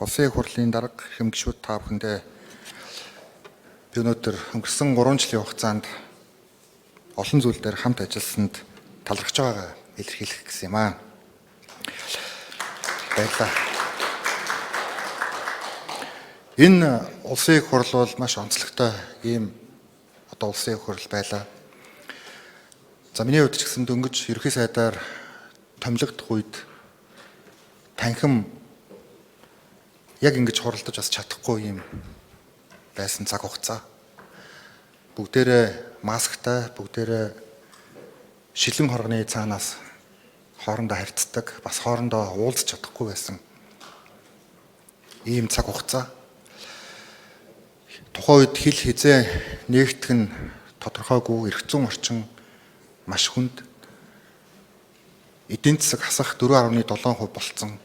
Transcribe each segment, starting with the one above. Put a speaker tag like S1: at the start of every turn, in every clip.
S1: Улсын их хурлын дарга хэм гишүүд та бүхэндээ би өнөөдөр өнгөрсөн 3 жилийн хугацаанд олон зүйл дээр хамт ажилласанд талархж байгаагаа илэрхийлэх гэсэн юм аа. Баярлалаа. Энэ улсын их хурл бол маш онцлогтой ийм улсын их хурл байлаа. За миний хувьд ч гэсэн дөнгөж ерөнхий сайдаар томилогдох үед танхим яг ингэж хуралдаж бас чадахгүй юм байсан цаг хугацаа. Бүгдээрээ масктай, бүгдээрээ шилэн хоргоны цаанаас хоорондоо харьцдаг, бас хоорондоо уулзах чадахгүй байсан ийм цаг хугацаа. Тухайн үед хил хизээ нээгдэх нь тодорхойгүй, эрх зүйн орчин маш хүнд. Эдийн засаг хасах 4.7% болцсон.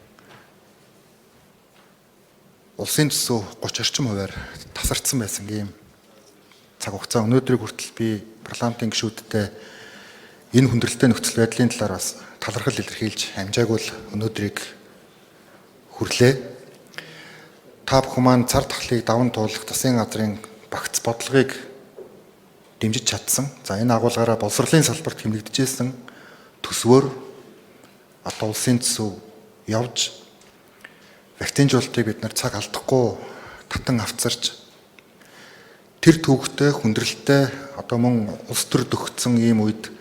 S1: Улсын төсөв 30 орчим хувиар тасардсан байсан ийм цаг хугацаа. Өнөөдрийг хүртэл би парламентын гишүүдтэй энэ хүндрэлтэй нөхцөл байдлын талаар бас талархал илэрхийлж амжаагүй л өнөөдрийг хүрлээ. Та бүхэн маань цар тахлыг даван туулах засгийн газрын багц бодлогыг дэмжиж чадсан. За энэ агуулгаараа боловсролын салбарт хэмнэгдэжсэн төсвөөр одоо улсын төсөв явж вакцинжуулалтыг бид нар цаг алдахгүй татан авцарч тэр төвөгтэй хүндрэлтэй одоо мөн улс төр дөгцсөн ийм үед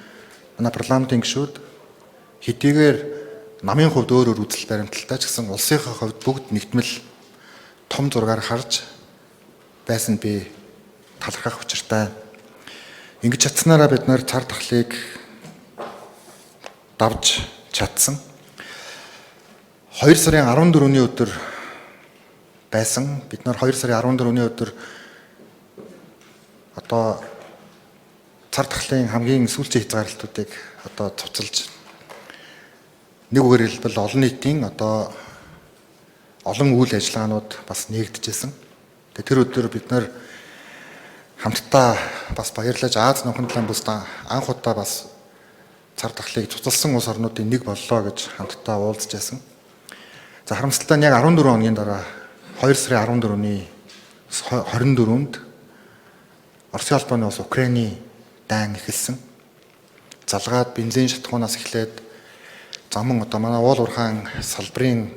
S1: манай парламентын гишүүд хэдийгээр намын хувьд өөр үзэл баримталтай ч гэсэн улсынхаа хувьд бүгд нэгдмэл том зургаар харж байсан би талархах учиртай. Ингэж чадсанараа бид нар цар тахлыг давж чадсан. 2 сарын 14-ний өдөр байсан. Бид нар 2 сарын 14-ний өдөр одоо цар тахлын хамгийн сүүлчийн хязгаарлалтуудыг одоо цуцалж нэг үгээр хэлбэл олон нийтийн одоо олон үйл ажиллагаанууд бас нээгдэжсэн. Тэр өдөр бид нар хамтдаа бас баярлаж Аз нөхөн талын бүсд анх удаа бас цар тахлыг цуцалсан улс орнуудын нэг боллоо гэж хамтдаа уулзж байсан. За харамсалтай нь яг 14 хоногийн дараа 2 сарын 14-ний 24-нд Оросын албаны улс Украины дайн эхэлсэн. Залгаад бензин шатхуунаас эхлээд замун одоо манай уул уурхаан салбарын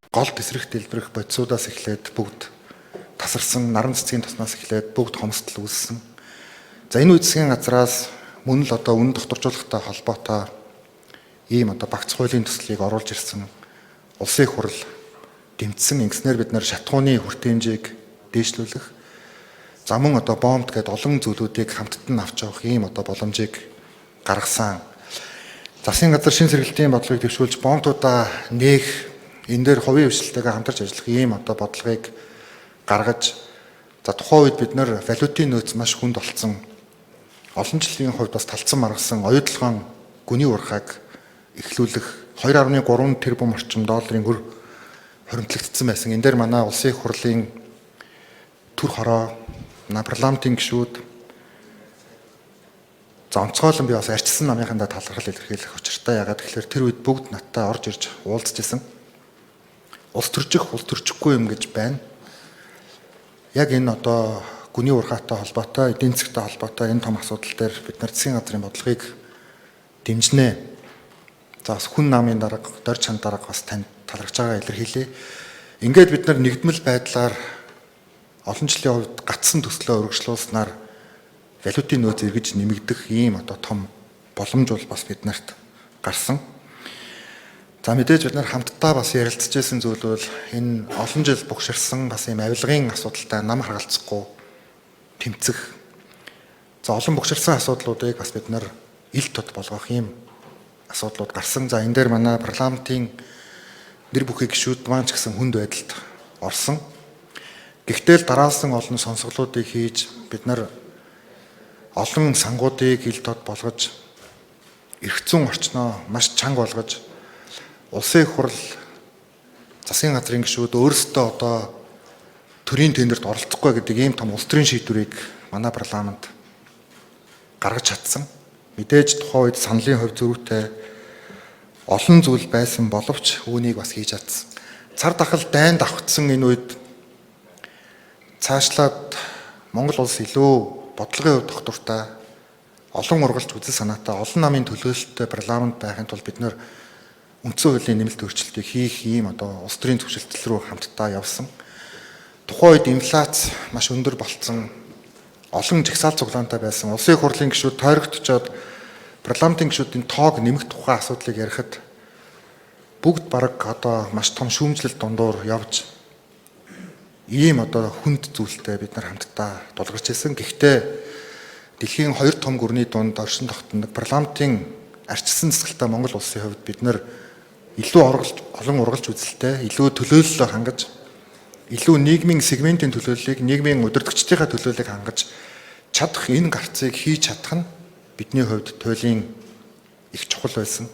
S1: гол тесрэх дэлбэрэх бодисуудаас эхлээд бүгд тасарсан, наран цэцгийн тоснаас эхлээд бүгд хомсдол үүссэн. За энэ үе засгийн газраас мөн л одоо үнэ докторжуулалттай холбоотой ийм одоо багц хуулийн төслийг оруулж ирсэн улсын их хурл дэмжсэн. Ингэснээр бид нар шатхууны хүртээмжийг дээшлүүлэх, за мөн одоо бомбд гээд олон зүйлүүдийг хамтд нь авч явах ийм одоо боломжийг гаргасан. Засгийн газар шин сэргэлтийн бодлогыг дэвшүүлж бомбуудаа нээх, энэ дээр хувийн хвшилтэйгээ хамтарч ажиллах ийм одоо бодлогыг гаргаж, за тухайн үед бид нар валютын нөөц маш хүнд болсон. Олон жилийн хувьд бас талцсан маргасан оюутлогын гүний урхаг эхлүүлэх 2.3 тэрбум орчим долларын хөр хоригдлогдсон байсан. Энэ дээр манай улсын их хурлын түр хороо, парламентын гишүүд, за онцгойлон би бас арчсан намынхандаа талархал илэрхийлэх учиртай. Ягаад гэвэл тэр үед бүгд надтай орж ирж уулзж исэн. Улс төрчих, улс төрчихгүй юм гэж байна. Яг энэ одоо гүний урхаатай холбоотой, эдийн засгтай холбоотой энэ том асуудал дээр бид нар засгийн газрын бодлогыг дэмжинэ. За бас хүн намын дарга, дорж чанд дарга бас танд талархж байгаа илэрхийлье. Ингээд бид нар нэгдмэл байдлаар олон жилийн хувьд гацсан төслөө өргөжлүүлснээр валютын нөөц эргэж нэмэгдэх ийм одоо том боломж бол бас биднэрт гарсан. За мэдээж бид нар хамтдаа бас ярилцж байсан зүйл бол энэ олон жил богширсан бас ийм авилгын асуудалтай нам харгалзахгүй тэмцэх. За олон богширсан асуудлуудыг бас бид нар ил тод болгох ийм асуудлууд гарсан. За энэ дээр манай парламентын нэр бүхий гишүүд маань ч гэсэн хүнд байдалд орсон. Гэхдээ л дараалсан олон сонсголуудыг хийж бид нар олон сангуудыг ил тод болгож эрх зүйн орчноо маш чанга болгож улсын их хурл засгийн газрын гишүүд өөрсдөө одоо төрийн тендерт оролцохгүй гэдэг ийм том улс төрийн шийдвэрийг манай парламент гаргаж чадсан. Мэдээж тухайн үед саналын хувь зөрүүтэй олон зүйл байсан боловч үүнийг бас хийж чадсан. цар тахал дайнд давхцсан энэ үед цаашлаад Монгол улс илүү бодлогын хувьд тогтвортой, олон ургалж үзэл санаатай, олон намын төлөөлөлтөй парламент байхын тулд бид нэр үндсэн хуулийн нэмэлт өөрчлөлтийг хийх ийм улс төрийн зөвшөлтөл рүү хамтдаа явсан. Тухайн үед инфляц маш өндөр болцсон, олон жагсаал цуглаантай байсан. Улсын их хурлын гишүүд тойрогдчоод парламентын гишүүдийн тоог нэмэх тухай асуудлыг ярихад бүгд бараг маш том шүүмжлэлт дундуур явж ийм хүнд зүйлтэй бид нар хамтдаа тулгарч ирсэн. Гэхдээ дэлхийн хоёр том гүрний дунд оршин тогтног парламентын арчилсан засгалтай Монгол улсын хувьд бид нар илүү олон ургалж үзэлтэй, илүү төлөөлөлөө хангаж, илүү нийгмийн сегментийн төлөөллийг, нийгмийн удирдагчдынхаа төлөөллийг хангаж чадах энэ гарцыг хийж чадах нь бидний хувьд туйлын их чухал байсан.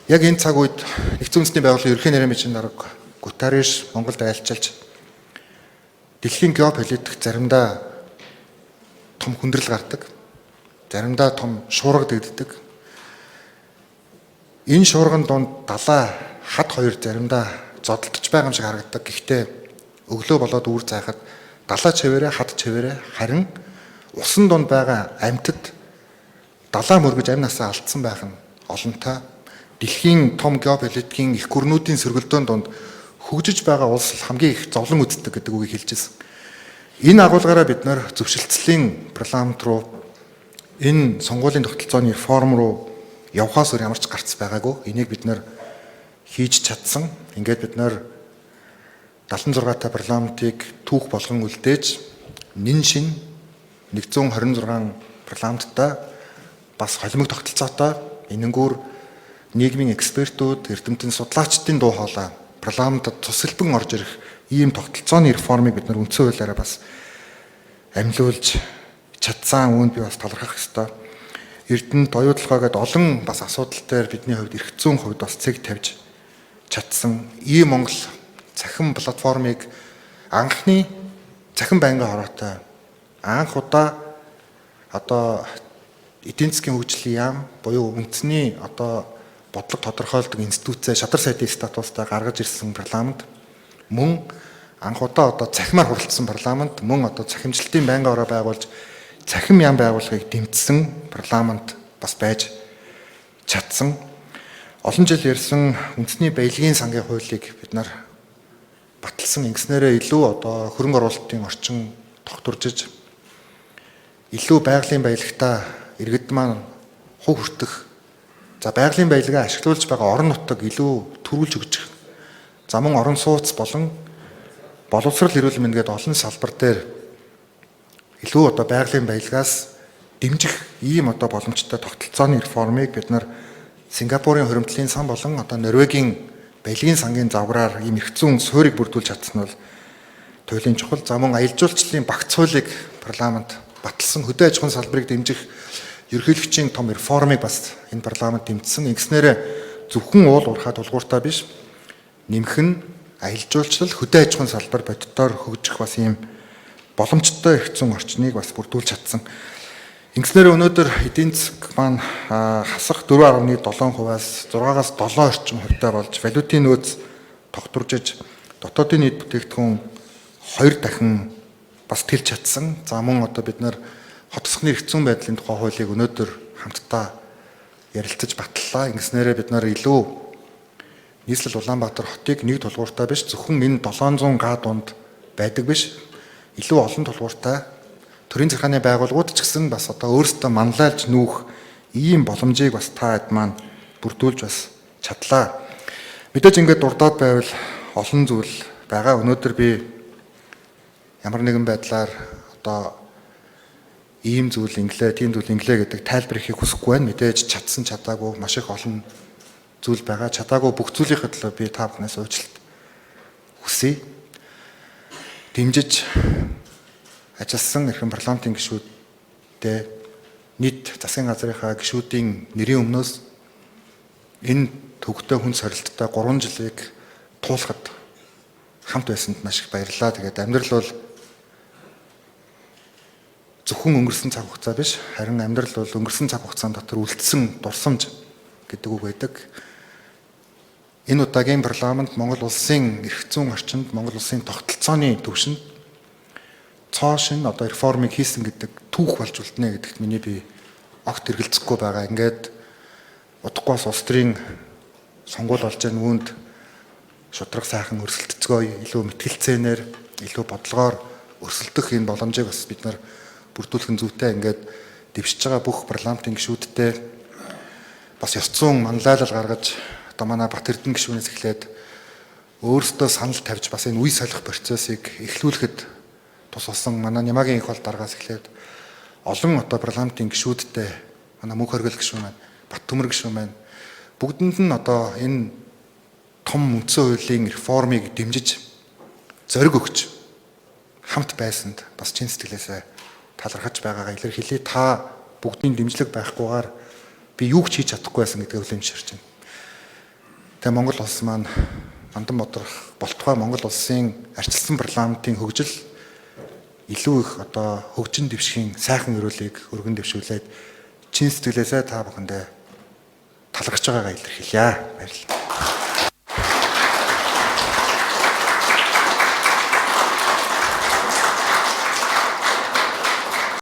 S1: Яг энэ цаг үед Нэгдсэн үндэсний байгууллагын ерөнхий нарийн бичгийн дарга Гутареш Монголд айлчилж дэлхийн геополитик заримдаа том хүндрэл гардаг, заримдаа том шуурга дэгддэг. Энэ шуурган донд далаа хад хоёр заримдаа зодтолж байгаа юм шиг харагддаг. Гэхдээ өглөө болоод үүр зайхад далаа чивээрээ хад чивээрээ харин усан донд байгаа амьтад далаа мөргөж амь насаа алдсан байх нь олонтой. Дэлхийн том геополитикийн их гүрнүүдийн сөргөлдөөн донд хөгжиж байгаа улс хамгийн их зовлон үздэг гэдэг үгийг хэлж ирсэн. Энэ агуулгаараа бид нар зөвшөлтслийн парламент руу, энэ сонгуулийн тогтолцооны реформ руу явхаас өөр ямар ч гарц байгаагүй. Энийг бид нар хийж чадсан. Ингээд бид нар 76 та парламентыг түүх болгон үлдээж нэн шин 126 парламенттай бас холимог тогтолцоотой энэнгүүр нийгмийн экспертүүд, эрдэмтэн судлаачдын дуу хоолой парламентод тусалбан орж ирэх ийм тогтолцооны реформыг бид нар үндсэн хуулиараа бас амьлуулж чадсан. Үүнд би бас талархах ёстой. Эрдэнэт оюутлогоо гэдэг олон бас асуудал дээр бидний хувьд эрх зүйн хувьд бас цэг тавьж чадсан. Ийм Монгол цахим платформыг анхны цахим байнгын хороотой анх удаа эдийн засгийн хөгжлийн яам буюу үндэсний бодлого тодорхойлдог институцээ шадар сайдын статустай гаргаж ирсэн парламент, мөн анх удаа цахимаар хуралдсан парламент, мөн цахимжлалтын байнгын хороо байгуулж цахим яам байгууллагыг дэмжсэн парламент бас байж чадсан. Олон жил ярьсан үндэсний баялагын сангийн хуулийг бид нар баталсан. Ингэснээрээ илүү хөрөнгө оруулалтын орчин тогтворжиж, илүү байгалийн баялагтаа иргэд маань хув хүртэх, байгалийн баялагаа ашиглуулж байгаа орон нутаг илүү төрүүлж өгчих. Мөн орон сууц болон боловсрал эрүүл мэнд гэдэг олон салбар дээр илүү байгалийн баялагаас дэмжих ийм боломжтой тогтолцооны реформыг бид нар Сингапурын хуримтлалын сан болон Норвегийн баялагын сангийн завгараар ийм эрх зүйн суурийг бүрдүүлж чадсан нь бол туйлын чухал. Мөн аялал жуулчлалын багц хуулийг парламент баталсан. Хөдөө аж ахуйн салбарыг дэмжих ерөнхийлөгчийн том реформыг бас энэ парламент дэмжсэн. Ингэснээр зөвхөн уул уурхай тулгууртаа биш, нэмэх нь аялал жуулчлал, хөдөө аж ахуйн салбар бодитоор хөгжих бас ийм боломжтой эрх зүйн орчныг бас бүрдүүлж чадсан. Ингэснээр өнөөдөр эдийн засаг маань хасах 4.7%-аас 6-аас 7 орчим хувьтай болж валютын нөөц тогтворжиж дотоодын нийт бүтээгдэхүүн 2 дахин бас тэлж чадсан. Мөн бид нар хот тосгоны эрх зүйн байдлын тухай хуулийг өнөөдөр хамтдаа ярилцаж баталлаа. Ингэснээр бид нар илүү нийслэл Улаанбаатар хотыг нэг тулгууртай биш, зөвхөн энэ 700 га дунд байдаг биш, илүү олон тулгууртай төрийн захааны байгууллагууд ч гэсэн бас өөрсдөө манлайлж нүүх ийм боломжийг бас та хэд маань бүрдүүлж бас чадлаа. Мэдээж ингээд дурдаад байвал олон зүйл байгаа. Өнөөдөр би ямар нэгэн байдлаар ийм зүйл инглээ, тийм зүйл инглээ гэдэг тайлбар хийхийг хүсэхгүй байна. Мэдээж чадсан чадаагүй маш их олон зүйл байгаа. Чадаагүй бүх зүйлийнхээ төлөө би та бүхнээс уучлалт хүсье. Дэмжиж ажилласан эрхэм парламентын гишүүдтэй нийт засгийн газрынхаа гишүүдийн нэрийн өмнөөс энэ төвөгтэй хүн сорилттой 3 жилийг туулахад хамт байсанд маш их баярлалаа. Тэгээд амьдрал бол зөвхөн өнгөрсөн цаг хугацаа биш, харин амьдрал бол өнгөрсөн цаг хугацаанд дотор үлдсэн дурсамж гэдэг үг байдаг. энэ удаагийн парламент Монгол улсын эрх зүйн орчинд Монгол улсын тогтолцооны төвшөнд цоо шин одоо реформыг хийсэн гэдэг түүх болж үлднэ гэдэгт миний би огт эргэлзэхгүй байгаа. Ингээд удахгүй бас улс төрийн сонгуул болж байгаа үүнд шудраг сайхан өрсөлдөцгөө илүү мэтгэлцээнээр илүү бодлогоор өрсөлдөх энэ боломжийг бас бид нар бүрдүүлэх нь зүйтэй. Ингээд дэвшиж байгаа бүх парламентын гишүүдтэй бас ёс зүйн манлайлал гаргаж одоо манай Бат Эрдэнэ гишүүнээс эхлээд өөрсдөө санал тавьж бас энэ үе солих процессыг эхлүүлэхэд тус болсон манай Нямагийн их бол даргаас эхлээд олон одоо парламентын гишүүдтэй манай Мөнх Оргил гишүүн маань, Бат Төмөр гишүүн маань бүгдэнд нь одоо энэ том үндсэн хуулийн реформыг дэмжиж зориг өгч хамт байсанд бас чин сэтгэлээсээ талархаж байгаагаа илэрхийлье. Та бүгдийн дэмжлэг байхгүйгээр би юу ч хийж чадахгүй байсан гэдгийг үлэмжширч байна. Тэгээ Монгол улс маань Амдан бодрох болтугай Монгол улсын арчилсан парламентын хөгжил илүү их одоо хөгжин дэвшгийн сайхан өрөөлийг өргөн дэвшүүлээд чин сэтгэлээсээ та бүхэндээ талархаж байгаагаа илэрхийлье. Баярлалаа.